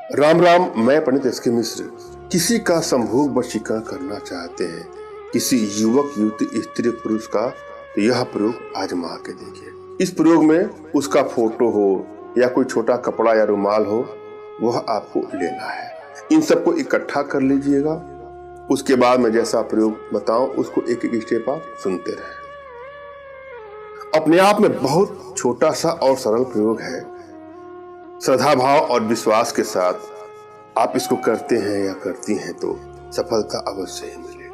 राम राम। मैं पंडित एस के मिश्र। किसी का संभोग वशीकरण करना चाहते हैं, किसी युवक युवती स्त्री पुरुष का, तो यह प्रयोग आजमा के देखिए। इस प्रयोग में उसका फोटो हो या कोई छोटा कपड़ा या रुमाल हो, वह आपको लेना है। इन सबको इकट्ठा कर लीजिएगा। उसके बाद मैं जैसा प्रयोग बताऊं उसको एक एक स्टेप आप सुनते रहें। अपने आप में बहुत छोटा सा और सरल प्रयोग है। श्रद्धा भाव और विश्वास के साथ आप इसको करते हैं या करती हैं तो सफलता अवश्य ही मिलेगी।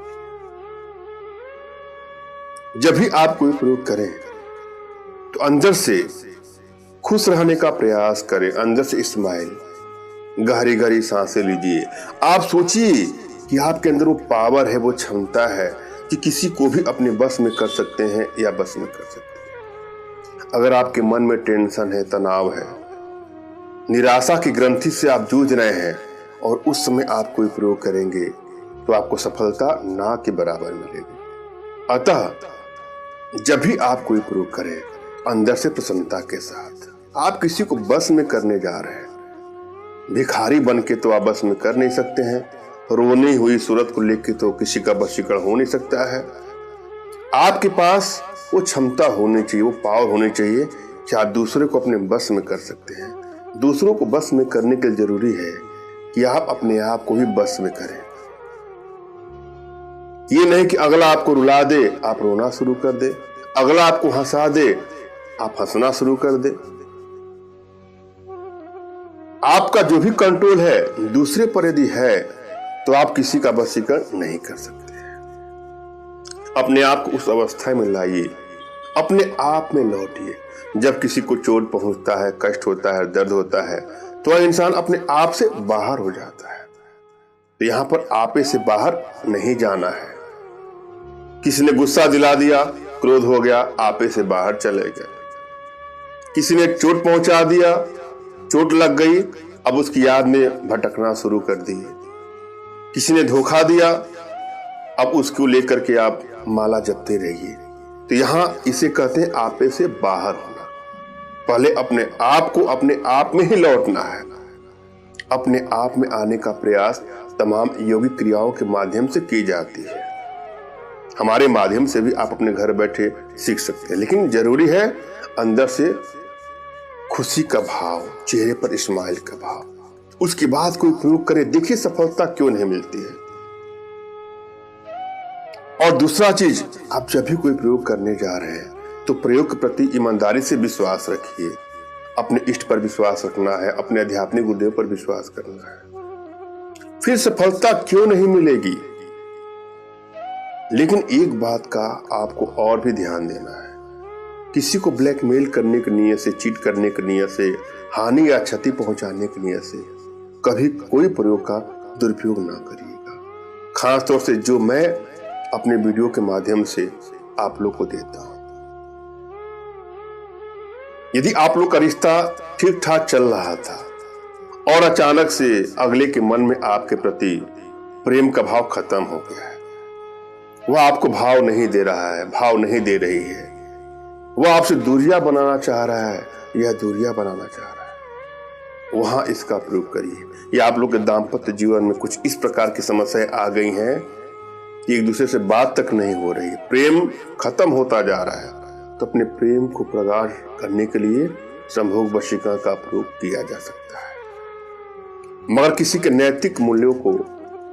जब भी आप कोई प्रयोग करें तो अंदर से खुश रहने का प्रयास करें। अंदर से स्माइल, गहरी गहरी सांसें लीजिए। आप सोचिए कि आपके अंदर वो पावर है, वो क्षमता है कि किसी को भी अपने बस में कर सकते हैं या बस में कर सकते हैं। अगर आपके मन में टेंशन है, तनाव है, निराशा की ग्रंथि से आप जूझ रहे हैं और उस समय आप कोई प्रयोग करेंगे तो आपको सफलता ना के बराबर मिलेगी। अतः जब भी आप कोई प्रयोग करें अंदर से प्रसन्नता के साथ। आप किसी को बस में करने जा रहे हैं। भिखारी बन के तो आप बस में कर नहीं सकते हैं। रोनी हुई सूरत को लेकर तो किसी का वशीकरण हो नहीं सकता है। आपके पास वो क्षमता होनी चाहिए, वो पावर होनी चाहिए कि आप दूसरे को अपने बस में कर सकते हैं। दूसरों को बस में करने के लिए जरूरी है कि आप अपने आप को भी बस में करें। ये नहीं कि अगला आपको रुला दे आप रोना शुरू कर दे, अगला आपको हंसा दे आप हंसना शुरू कर दे। आपका जो भी कंट्रोल है दूसरे पर यदि है तो आप किसी का वशीकरण नहीं कर सकते। अपने आप को उस अवस्था में लाइए, अपने आप में लौटिए। जब किसी को चोट पहुंचता है, कष्ट होता है, दर्द होता है तो वह इंसान अपने आप से बाहर हो जाता है। तो यहां पर आपे से बाहर नहीं जाना है। किसी ने गुस्सा दिला दिया, क्रोध हो गया, आपे से बाहर चले गए। किसी ने चोट पहुंचा दिया, चोट लग गई, अब उसकी याद में भटकना शुरू कर दिए। किसी ने धोखा दिया, अब उसको लेकर के आप माला जपते रहिए। तो यहां इसे कहते हैं आपे से बाहर होना। पहले अपने आप को अपने आप में ही लौटना है। अपने आप में आने का प्रयास तमाम योगिक क्रियाओं के माध्यम से की जाती है। हमारे माध्यम से भी आप अपने घर बैठे सीख सकते हैं, लेकिन जरूरी है अंदर से खुशी का भाव, चेहरे पर स्माइल का भाव। उसके बाद कोई प्रयोग करे, देखिए सफलता क्यों नहीं मिलती है। और दूसरा चीज, आप जब भी कोई प्रयोग करने जा रहे हैं तो प्रयोग के प्रति ईमानदारी से विश्वास रखिए। अपने इष्ट पर विश्वास रखना है, अपने आध्यात्मिक गुरुदेव पर विश्वास करना है। फिर सफलता क्यों नहीं मिलेगी। लेकिन एक बात का आपको और भी ध्यान देना है। किसी को ब्लैकमेल करने की नीयत से, चीट करने की नीयत से, हानि या क्षति पहुंचाने की नीयत से कभी कोई प्रयोग का दुरुपयोग ना करिएगा। खासतौर से जो मैं अपने वीडियो के माध्यम से आप लोग को देता हूं। यदि आप लोग का रिश्ता ठीक ठाक चल रहा था और अचानक से अगले के मन में आपके प्रति प्रेम का भाव खत्म हो गया है, वह आपको भाव नहीं दे रहा है, भाव नहीं दे रही है, वह आपसे दूरियां बनाना चाह रहा है या दूरियां बनाना चाह रहा है, वहां इसका प्रयोग करिए। या आप लोग के दाम्पत्य जीवन में कुछ इस प्रकार की समस्याएं आ गई हैं कि एक दूसरे से बात तक नहीं हो रही, प्रेम खत्म होता जा रहा है, तो अपने प्रेम को प्रगाढ़ करने के लिए संभोग वशीकरण का प्रयोग किया जा सकता है। मगर किसी के नैतिक मूल्यों को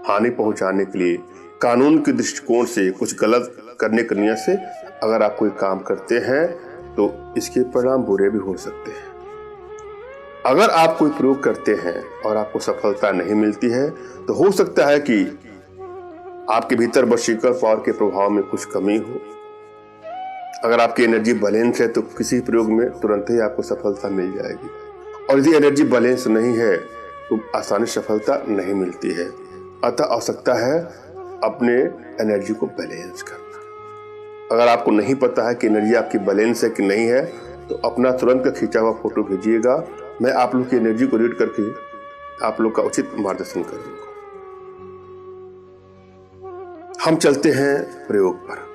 हानि पहुंचाने के लिए कानून के दृष्टिकोण से कुछ गलत करने की नीयत से अगर आप कोई काम करते हैं तो इसके परिणाम बुरे भी हो सकते हैं। अगर आप कोई प्रयोग करते हैं और आपको सफलता नहीं मिलती है तो हो सकता है कि आपके भीतर वशीकरण पावर के प्रभाव में कुछ कमी हो। अगर आपकी एनर्जी बैलेंस है तो किसी प्रयोग में तुरंत ही आपको सफलता मिल जाएगी। और यदि एनर्जी बैलेंस नहीं है तो आसानी से सफलता नहीं मिलती है। अतः आवश्यकता है अपने एनर्जी को बैलेंस करना। अगर आपको नहीं पता है कि एनर्जी आपकी बैलेंस है कि नहीं है तो अपना तुरंत का खींचा हुआ फोटो भेजिएगा। मैं आप लोग की एनर्जी को रीड करके आप लोग का उचित मार्गदर्शन करूंगा। हम चलते हैं प्रयोग पर।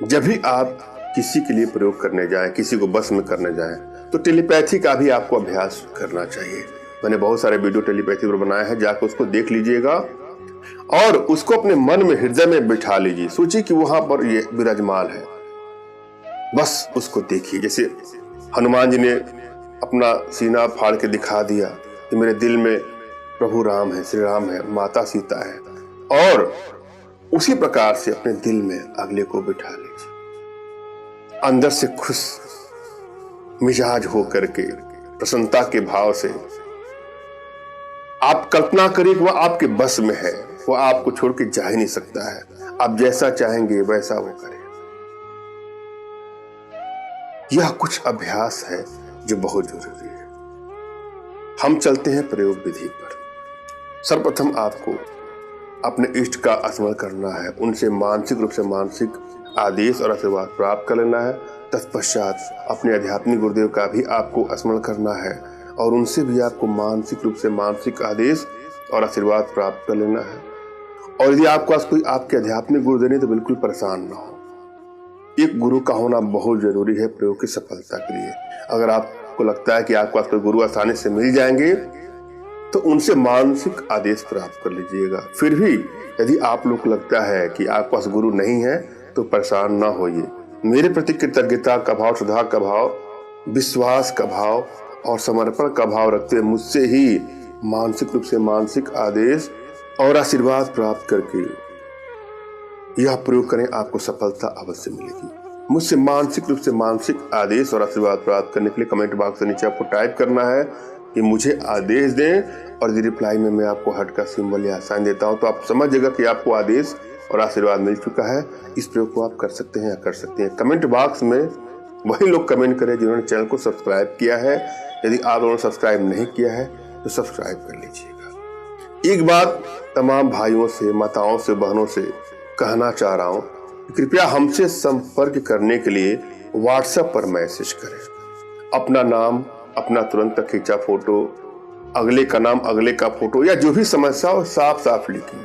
जब भी आप किसी के लिए प्रयोग करने जाएं, किसी को बस में करने जाएं, तो टेलीपैथी का भी आपको अभ्यास करना चाहिए। मैंने बहुत सारे वीडियो टेलीपैथी पर बनाए हैं, जाकर उसको देख लीजिएगा और उसको अपने मन में, हृदय में बिठा लीजिए। सोचिए कि वहां पर ये विराजमान है, बस उसको देखिए। जैसे हनुमान जी ने अपना सीना फाड़ के दिखा दिया कि मेरे दिल में प्रभु राम है, श्री राम है, माता सीता है, और उसी प्रकार से अपने दिल में अगले को बिठा लीजिए। अंदर से खुश मिजाज हो करके, प्रसन्नता के भाव से आप कल्पना करिए कि वह आपके बस में है, वह आपको छोड़ के जा ही नहीं सकता है। आप जैसा चाहेंगे वैसा वो करे। यह कुछ अभ्यास है जो बहुत जरूरी है। हम चलते हैं प्रयोग विधि पर। सर्वप्रथम आपको अपने इष्ट का स्मरण करना है, उनसे मानसिक रूप से मानसिक आदेश और आशीर्वाद प्राप्त कर लेना है। तत्पश्चात अपने आध्यात्मिक गुरुदेव का भी आपको स्मरण करना है और उनसे भी आपको मानसिक रूप से मानसिक आदेश और आशीर्वाद प्राप्त कर लेना है। और यदि आपके पास कोई आपके आध्यात्मिक गुरुदेव नहीं तो बिल्कुल परेशान ना हो। एक गुरु का होना बहुत जरूरी है प्रयोग की सफलता के लिए। अगर आपको लगता है कि आपके पास कोई गुरु आसानी से मिल जाएंगे तो उनसे मानसिक आदेश प्राप्त कर लीजिएगा। फिर भी यदि आप लोग को लगता है कि आपके पास गुरु नहीं है तो परेशान ना होइए। मेरे प्रति कृतज्ञता का भाव, श्रद्धा का भाव, विश्वास का भाव और समर्पण का भाव रखते हुए मुझसे ही मानसिक रूप से मानसिक आदेश और आशीर्वाद प्राप्त करके यह प्रयोग करें, आपको सफलता अवश्य मिलेगी। मुझसे मानसिक रूप से मानसिक आदेश और आशीर्वाद प्राप्त करने के लिए कमेंट बॉक्स के नीचे आपको टाइप करना है कि मुझे आदेश दें, और यदि रिप्लाई में मैं आपको हार्ट का सिंबल या साइन देता हूं तो आप समझ जाएगा कि आपको आदेश और आशीर्वाद मिल चुका है। इस प्रयोग को आप कर सकते हैं या कर सकते हैं। कमेंट बॉक्स में वही लोग कमेंट करें जिन्होंने चैनल को सब्सक्राइब किया है। यदि आप लोगों ने सब्सक्राइब नहीं किया है तो सब्सक्राइब कर लीजिएगा। एक बात तमाम भाइयों से, माताओं से, बहनों से कहना चाह रहा हूँ, कृपया हमसे संपर्क करने के लिए व्हाट्सएप पर मैसेज करें। अपना नाम, अपना तुरंत खींचा फोटो, अगले का नाम, अगले का फोटो, या जो भी समस्या हो साफ साफ लिखिए।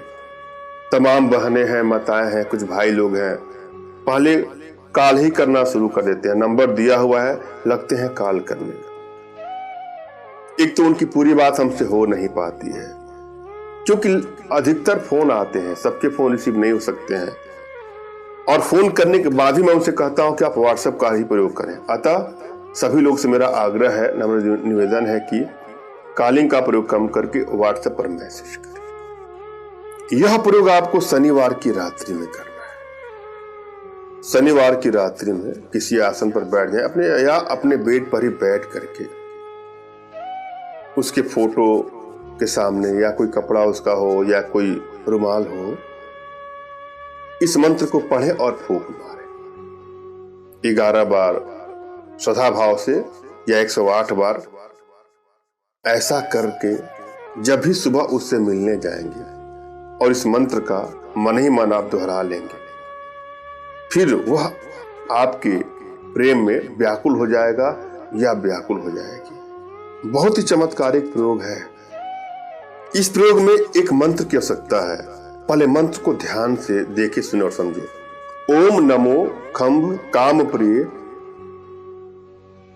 तमाम बहनें हैं, माताएं हैं, कुछ भाई लोग हैं, पहले कॉल ही करना शुरू कर देते हैं। नंबर दिया हुआ है, लगते हैं कॉल करने। एक तो उनकी पूरी बात हमसे हो नहीं पाती है, क्योंकि अधिकतर फोन आते हैं, सबके फोन रिसीव नहीं हो सकते हैं, और फोन करने के बाद ही मैं उनसे कहता हूं कि आप व्हाट्सएप का ही प्रयोग करें। अतः सभी लोग से मेरा आग्रह है, नम्र निवेदन है कि कॉलिंग का प्रयोग कम करके व्हाट्सएप पर मैसेज करें। यह प्रयोग आपको शनिवार की रात्रि में करना है। शनिवार की रात्रि में किसी आसन पर बैठ जाए, अपने या अपने बेड पर ही बैठ करके उसके फोटो के सामने, या कोई कपड़ा उसका हो या कोई रुमाल हो, इस मंत्र को पढ़े और फूंक मारे 11 बार श्रद्धा भाव से, या 108 बार। ऐसा करके जब भी सुबह उससे मिलने जाएंगे और इस मंत्र का मन ही मन आप दोहरा लेंगे, फिर वह आपके प्रेम में व्याकुल हो जाएगा या व्याकुल हो जाएगी। बहुत ही चमत्कारिक प्रयोग है। इस प्रयोग में एक मंत्र की आवश्यकता है। पहले मंत्र को ध्यान से देखे, सुने और समझे। ओम नमो खम्भ काम प्रिय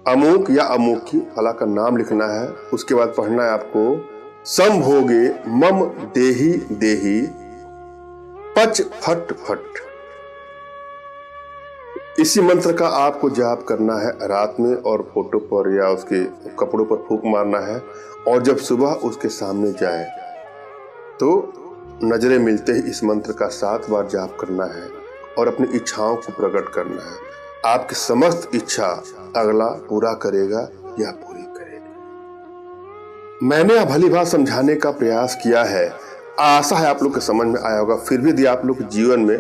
अमुक या अमुकी फला का नाम लिखना है। उसके बाद पढ़ना है आपको संभोगे मम देही देही पच फट फट। इसी मंत्र का आपको जाप करना है रात में, और फोटो पर या उसके कपड़ों पर फूंक मारना है। और जब सुबह उसके सामने जाए तो नजरें मिलते ही इस मंत्र का 7 बार जाप करना है और अपनी इच्छाओं को प्रकट करना है। आपकी समस्त इच्छा अगला पूरा करेगा या पूरी करेगा। मैंने अब भली बात समझाने का प्रयास किया है, आशा है आप लोग के समझ में आया होगा। फिर भी यदि आप लोग के जीवन में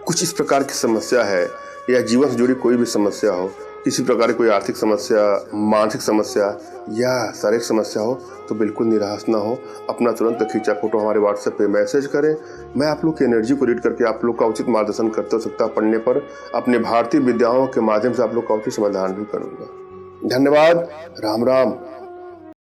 कुछ इस प्रकार की समस्या है, या जीवन से जुड़ी कोई भी समस्या हो, किसी प्रकार की कोई आर्थिक समस्या, मानसिक समस्या या शारीरिक समस्या हो, तो बिल्कुल निराश ना हो। अपना तुरंत खींचा फोटो हमारे व्हाट्सएप पे मैसेज करें। मैं आप लोग की एनर्जी को रीड करके आप लोग का उचित मार्गदर्शन करते हो सकता पढ़ने पर अपने भारतीय विद्याओं के माध्यम से आप लोग का उचित समाधान भी करूंगा। धन्यवाद। राम राम।